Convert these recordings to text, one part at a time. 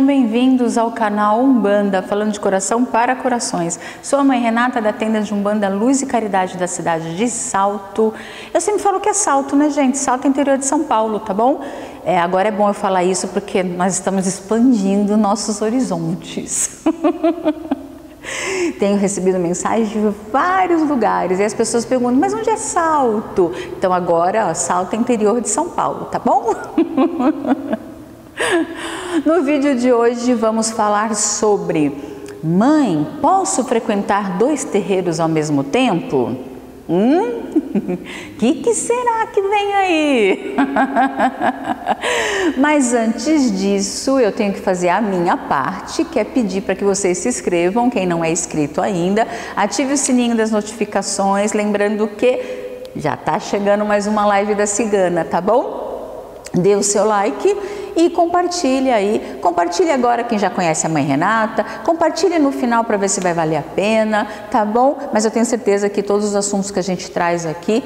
bem-vindos ao canal Umbanda, falando de coração para corações. Sou a mãe Renata da tenda de Umbanda Luz e Caridade da cidade de Salto. Eu sempre falo que é Salto, né, gente? Salto é interior de São Paulo, tá bom? Agora é bom eu falar isso porque nós estamos expandindo nossos horizontes. Tenho recebido mensagens de vários lugares e as pessoas perguntam, mas onde é Salto? Então agora, ó, Salto é interior de São Paulo, tá bom? No vídeo de hoje vamos falar sobre: mãe, posso frequentar 2 terreiros ao mesmo tempo? Que será que vem aí? Mas antes disso, eu tenho que fazer a minha parte, que é pedir para que vocês se inscrevam, quem não é inscrito ainda, ative o sininho das notificações, lembrando que já está chegando mais uma live da Cigana, tá bom? Dê o seu like e compartilhe aí, compartilhe agora quem já conhece a mãe Renata, compartilhe no final para ver se vai valer a pena, tá bom? Mas eu tenho certeza que todos os assuntos que a gente traz aqui,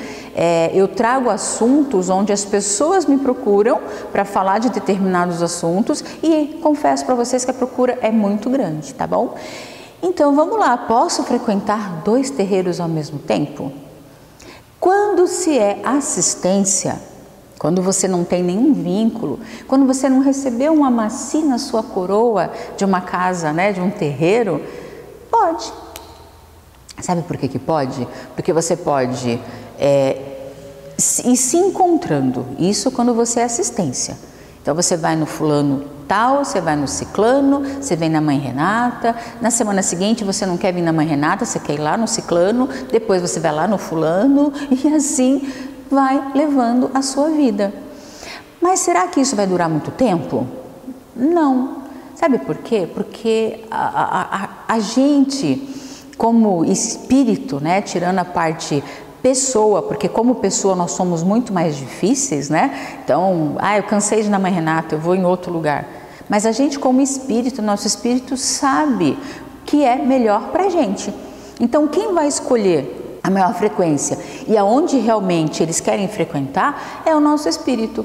eu trago assuntos onde as pessoas me procuram para falar de determinados assuntos e confesso para vocês que a procura é muito grande, tá bom? Então vamos lá, posso frequentar 2 terreiros ao mesmo tempo? Quando se é assistência, quando você não tem nenhum vínculo, quando você não recebeu uma massinha na sua coroa de uma casa, né, de um terreiro, pode. Sabe por que pode? Porque você pode ir se encontrando, isso quando você é assistência. Então você vai no fulano tal, você vai no ciclano, você vem na mãe Renata, na semana seguinte você não quer vir na mãe Renata, você quer ir lá no ciclano, depois você vai lá no fulano e assim vai levando a sua vida. Mas será que isso vai durar muito tempo? Não. Sabe por quê? Porque a gente, como espírito, né, tirando a parte pessoa, porque como pessoa nós somos muito mais difíceis, né? Então, eu cansei de ir na mãe Renata, eu vou em outro lugar. Mas a gente como espírito, nosso espírito sabe o que é melhor pra gente. Então, quem vai escolher a maior frequência e aonde realmente eles querem frequentar é o nosso espírito,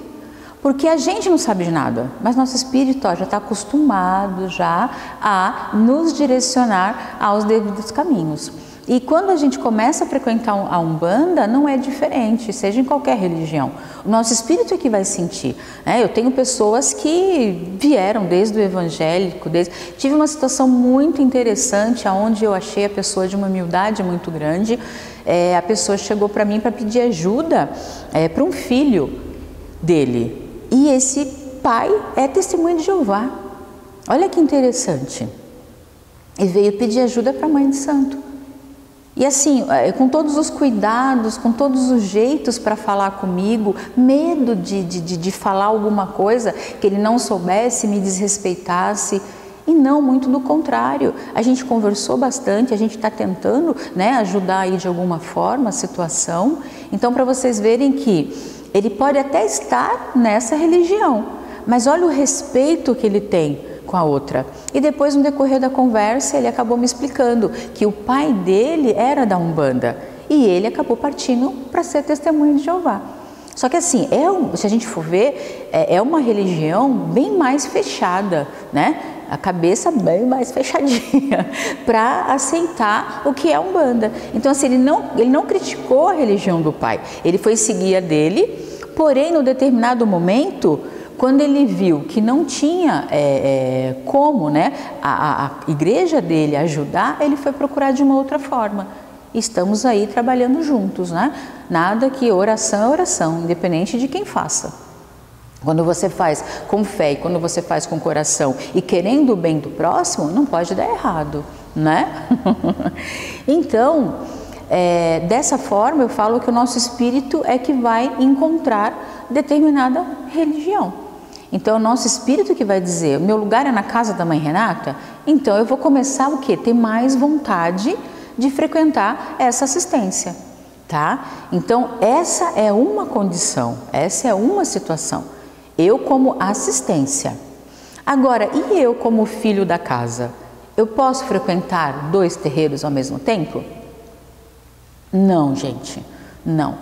porque a gente não sabe de nada, mas nosso espírito já está acostumado já a nos direcionar aos devidos caminhos. E quando a gente começa a frequentar a Umbanda, não é diferente, seja em qualquer religião. O nosso espírito é que vai sentir. Eu tenho pessoas que vieram desde o evangélico, tive uma situação muito interessante, onde eu achei a pessoa de uma humildade muito grande. A pessoa chegou para mim para pedir ajuda para um filho dele. E esse pai é testemunho de Jeová. Olha que interessante. E veio pedir ajuda para a mãe de santo. E assim, com todos os cuidados, com todos os jeitos para falar comigo, medo de falar alguma coisa que ele não soubesse, me desrespeitasse. E não, muito do contrário. A gente conversou bastante, a gente está tentando, né, ajudar aí de alguma forma a situação. Então, para vocês verem que ele pode até estar nessa religião, mas olha o respeito que ele tem com a outra. E depois, no decorrer da conversa, ele acabou me explicando que o pai dele era da Umbanda e ele acabou partindo para ser testemunho de Jeová. Só que assim, se a gente for ver, é uma religião bem mais fechada, né? A cabeça bem mais fechadinha para aceitar o que é Umbanda. Então assim, ele não criticou a religião do pai, ele foi seguir a dele, porém, no determinado momento, quando ele viu que não tinha como, né, a igreja dele ajudar, ele foi procurar de uma outra forma. Estamos aí trabalhando juntos, né? Nada que oração é oração, independente de quem faça. Quando você faz com fé e quando você faz com coração e querendo o bem do próximo, não pode dar errado, né? Então, dessa forma eu falo que o nosso espírito é que vai encontrar determinada religião. Então, é o nosso espírito que vai dizer, meu lugar é na casa da mãe Renata, então eu vou começar o quê? Ter mais vontade de frequentar essa assistência, tá? Então, essa é uma condição, essa é uma situação. Eu como assistência. Agora, e eu como filho da casa? Eu posso frequentar 2 terreiros ao mesmo tempo? Não, gente, não.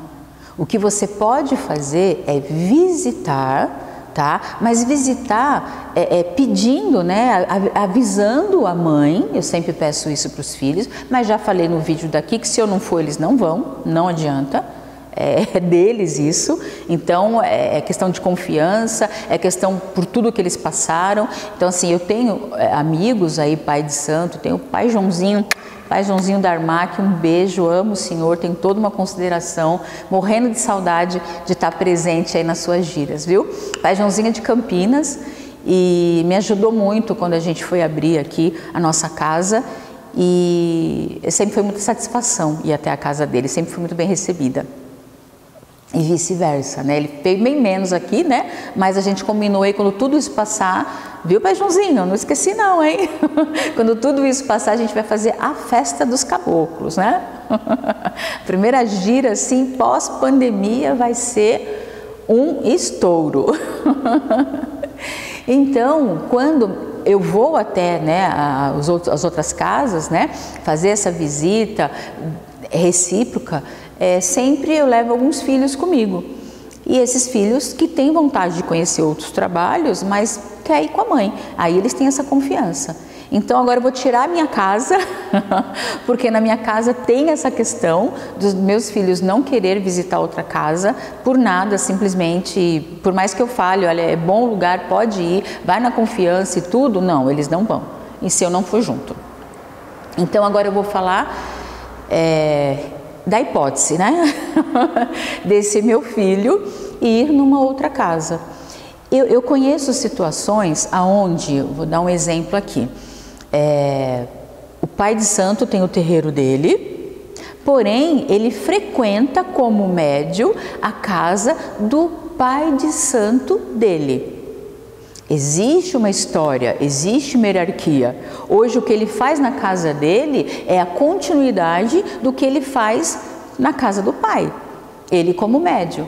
O que você pode fazer é visitar tá? Mas visitar pedindo, né? Avisando a mãe, eu sempre peço isso para os filhos, mas já falei no vídeo daqui que se eu não for eles não vão, não adianta. É deles isso, então é questão de confiança, é questão por tudo que eles passaram. Então assim, eu tenho amigos aí, pai de santo, tenho o pai Joãozinho da Armac, um beijo, amo o senhor, tenho toda uma consideração, morrendo de saudade de estar presente aí nas suas giras, viu? Pai Joãozinho é de Campinas e me ajudou muito quando a gente foi abrir aqui a nossa casa e sempre foi muita satisfação ir até a casa dele, sempre fui muito bem recebida. E vice-versa, né? Ele veio bem menos aqui, né? Mas a gente combinou aí, quando tudo isso passar, viu, pai Joãozinho? Não esqueci não, hein? Quando tudo isso passar, a gente vai fazer a festa dos caboclos, né? Primeira gira, assim, pós-pandemia, vai ser um estouro. Então, quando eu vou até, né, as outras casas, né? Fazer essa visita recíproca, sempre eu levo alguns filhos comigo. E esses filhos que têm vontade de conhecer outros trabalhos, mas quer ir com a mãe. Aí eles têm essa confiança. Então agora eu vou tirar a minha casa, porque na minha casa tem essa questão dos meus filhos não querer visitar outra casa por nada, simplesmente, por mais que eu fale, olha, é bom lugar, pode ir, vai na confiança e tudo, não, eles não vão. E se eu não for junto? Então agora eu vou falar da hipótese, né? Desse meu filho ir numa outra casa. Eu conheço situações aonde, vou dar um exemplo aqui, o pai de santo tem o terreiro dele, porém ele frequenta como médium a casa do pai de santo dele. Existe uma história, existe uma hierarquia. Hoje o que ele faz na casa dele é a continuidade do que ele faz na casa do pai, ele como médium.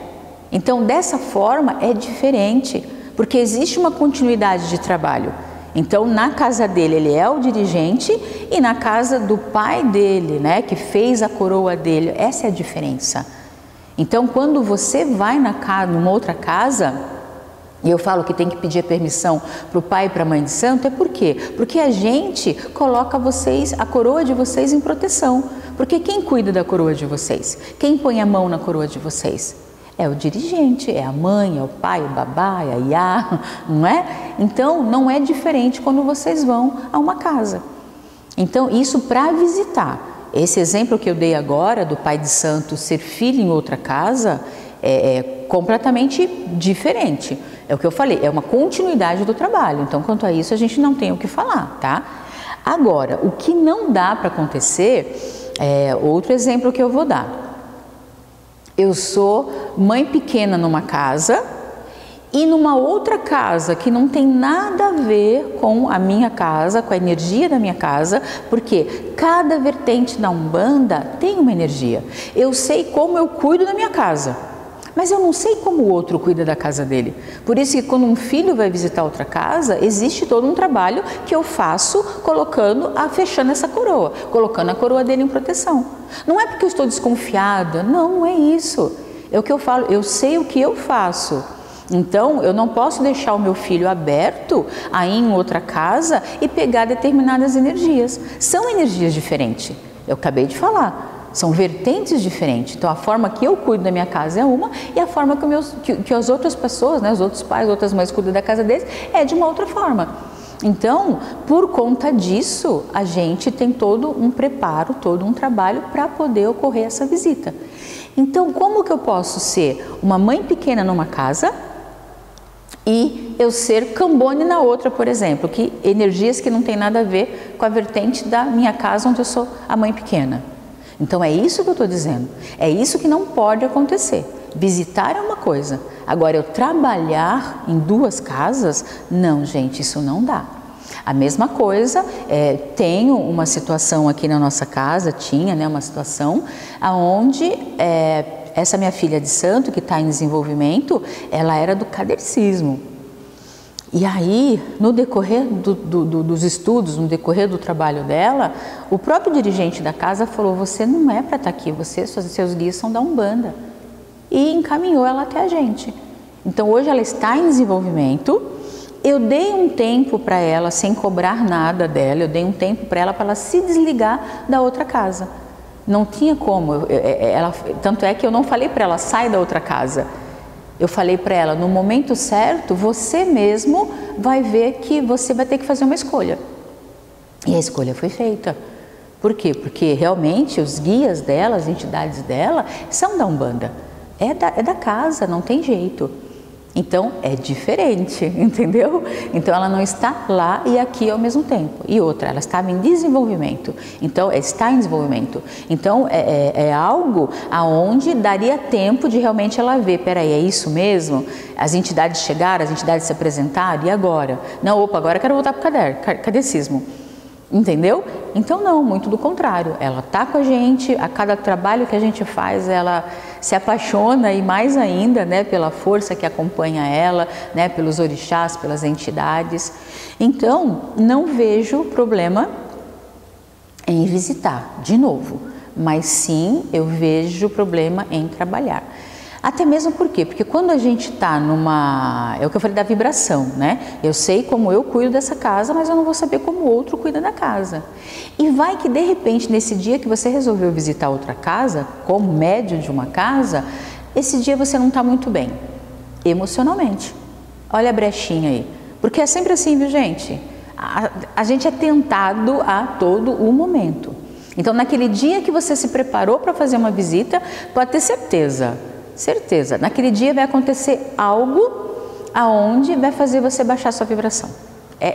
Então dessa forma é diferente, porque existe uma continuidade de trabalho. Então na casa dele ele é o dirigente e na casa do pai dele, né, que fez a coroa dele, essa é a diferença. Então quando você vai numa outra casa, e eu falo que tem que pedir permissão para o pai e para a mãe de santo, por quê? Porque a gente coloca vocês, a coroa de vocês em proteção. Porque quem cuida da coroa de vocês? Quem põe a mão na coroa de vocês? É o dirigente, é a mãe, é o pai, o babá, é a iá, não é? Então não é diferente quando vocês vão a uma casa. Então isso para visitar. Esse exemplo que eu dei agora do pai de santo ser filho em outra casa é completamente diferente. É o que eu falei, é uma continuidade do trabalho. Então, quanto a isso, a gente não tem o que falar, tá? Agora, o que não dá para acontecer, outro exemplo que eu vou dar. Eu sou mãe pequena numa casa e numa outra casa que não tem nada a ver com a minha casa, com a energia da minha casa, porque cada vertente da Umbanda tem uma energia. Eu sei como eu cuido da minha casa, mas eu não sei como o outro cuida da casa dele. Por isso que quando um filho vai visitar outra casa, existe todo um trabalho que eu faço fechando essa coroa, colocando a coroa dele em proteção. Não é porque eu estou desconfiada, não é isso. É o que eu falo, eu sei o que eu faço. Então, eu não posso deixar o meu filho aberto aí em outra casa e pegar determinadas energias. São energias diferentes, eu acabei de falar. São vertentes diferentes. Então, a forma que eu cuido da minha casa é uma e a forma que as outras pessoas, né, os outros pais, outras mães cuidam da casa deles é de uma outra forma. Então, por conta disso, a gente tem todo um preparo, todo um trabalho para poder ocorrer essa visita. Então, como que eu posso ser uma mãe pequena numa casa e eu ser cambone na outra, por exemplo, que energias que não tem nada a ver com a vertente da minha casa onde eu sou a mãe pequena. Então é isso que eu estou dizendo, é isso que não pode acontecer. Visitar é uma coisa, agora eu trabalhar em duas casas, não, gente, isso não dá. A mesma coisa, tenho uma situação aqui na nossa casa, tinha, né, uma situação onde essa minha filha de santo, que está em desenvolvimento, ela era do kardecismo. E aí, no decorrer dos estudos, no decorrer do trabalho dela, o próprio dirigente da casa falou, você não é para estar aqui, seus guias são da Umbanda. E encaminhou ela até a gente. Então hoje ela está em desenvolvimento. Eu dei um tempo para ela, sem cobrar nada dela, eu dei um tempo para ela se desligar da outra casa. Não tinha como, tanto é que eu não falei para ela, sai da outra casa. Eu falei para ela, no momento certo, você mesmo vai ver que você vai ter que fazer uma escolha. E a escolha foi feita. Por quê? Porque realmente os guias dela, as entidades dela, são da Umbanda. É da casa, não tem jeito. Então é diferente, entendeu? Então ela não está lá e aqui ao mesmo tempo. E outra, ela estava em desenvolvimento. Então está em desenvolvimento. Então é algo aonde daria tempo de realmente ela ver, peraí, é isso mesmo? As entidades chegaram, as entidades se apresentaram, e agora? Não, opa, agora eu quero voltar para o catecismo. Entendeu? Então não, muito do contrário, ela está com a gente, a cada trabalho que a gente faz, ela se apaixona e mais ainda, né, pela força que acompanha ela, né, pelos orixás, pelas entidades. Então, não vejo problema em visitar de novo, mas sim eu vejo problema em trabalhar. Até mesmo por quê? Porque quando a gente está numa... É o que eu falei da vibração, né? Eu sei como eu cuido dessa casa, mas eu não vou saber como o outro cuida da casa. E vai que de repente, nesse dia que você resolveu visitar outra casa, como médium de uma casa, esse dia você não está muito bem, emocionalmente. Olha a brechinha aí. Porque é sempre assim, viu, gente? A gente é tentado a todo o momento. Então, naquele dia que você se preparou para fazer uma visita, pode ter certeza, naquele dia vai acontecer algo aonde vai fazer você baixar sua vibração.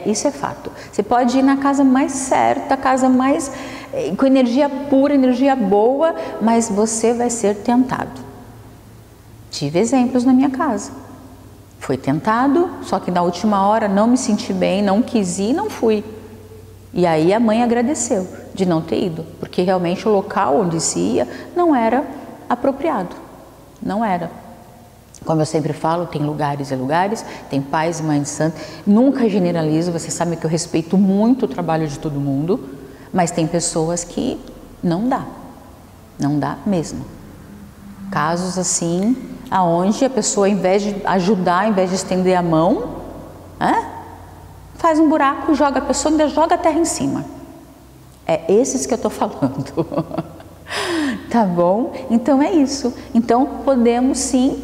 Isso é fato. Você pode ir na casa mais certa, casa mais com energia pura, energia boa, mas você vai ser tentado. Tive exemplos na minha casa. Foi tentado, só que na última hora não me senti bem, não quis ir, não fui. E aí a mãe agradeceu de não ter ido, porque realmente o local onde se ia não era apropriado. Não era. Como eu sempre falo, tem lugares e lugares, tem pais e mães de santo. Nunca generalizo, você sabe que eu respeito muito o trabalho de todo mundo, mas tem pessoas que não dá mesmo. Casos assim, aonde a pessoa, ao invés de ajudar, ao invés de estender a mão, faz um buraco, joga a pessoa, ainda joga a terra em cima. É esses que eu estou falando. Tá bom? Então é isso. Então podemos sim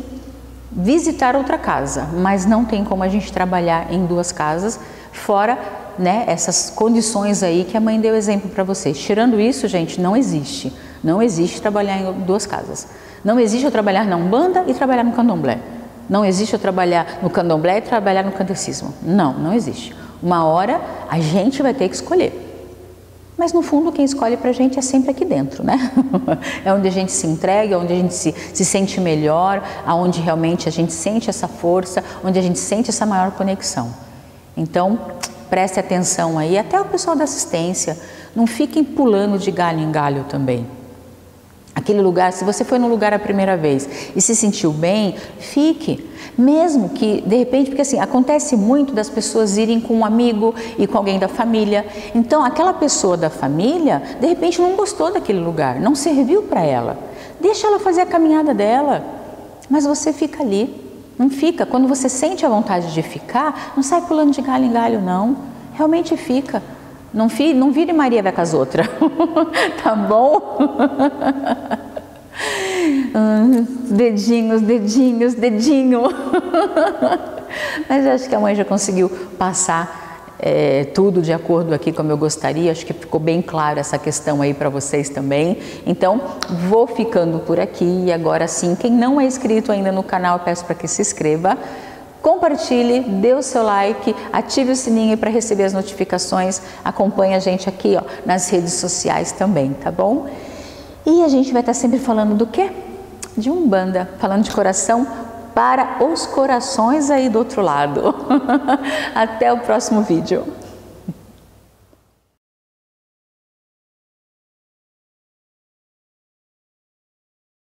visitar outra casa, mas não tem como a gente trabalhar em duas casas, fora, né, essas condições aí que a mãe deu exemplo para vocês. Tirando isso, gente, não existe. Não existe trabalhar em duas casas. Não existe eu trabalhar na Umbanda e trabalhar no Candomblé. Não existe eu trabalhar no Candomblé e trabalhar no Catecismo. Não existe. Uma hora a gente vai ter que escolher. Mas no fundo quem escolhe pra gente é sempre aqui dentro, né? É onde a gente se entrega, onde a gente se sente melhor, aonde realmente a gente sente essa força, onde a gente sente essa maior conexão. Então, preste atenção aí, até o pessoal da assistência, não fiquem pulando de galho em galho também. Aquele lugar, se você foi no lugar a primeira vez e se sentiu bem, fique. Mesmo que, de repente, porque assim, acontece muito das pessoas irem com um amigo e com alguém da família. Então, aquela pessoa da família, de repente, não gostou daquele lugar, não serviu para ela. Deixa ela fazer a caminhada dela, mas você fica ali. Não fica. Quando você sente a vontade de ficar, não sai pulando de galho em galho, não. Realmente fica. Não vire Maria vai com as outras, tá bom? Dedinho. Mas eu acho que a mãe já conseguiu passar tudo de acordo aqui como eu gostaria. Acho que ficou bem claro essa questão aí para vocês também. Então, vou ficando por aqui. E agora sim, quem não é inscrito ainda no canal, eu peço para que se inscreva. Compartilhe, dê o seu like, ative o sininho para receber as notificações, acompanhe a gente aqui nas redes sociais também, tá bom? E a gente vai estar sempre falando do quê? De Umbanda, falando de coração para os corações aí do outro lado. Até o próximo vídeo.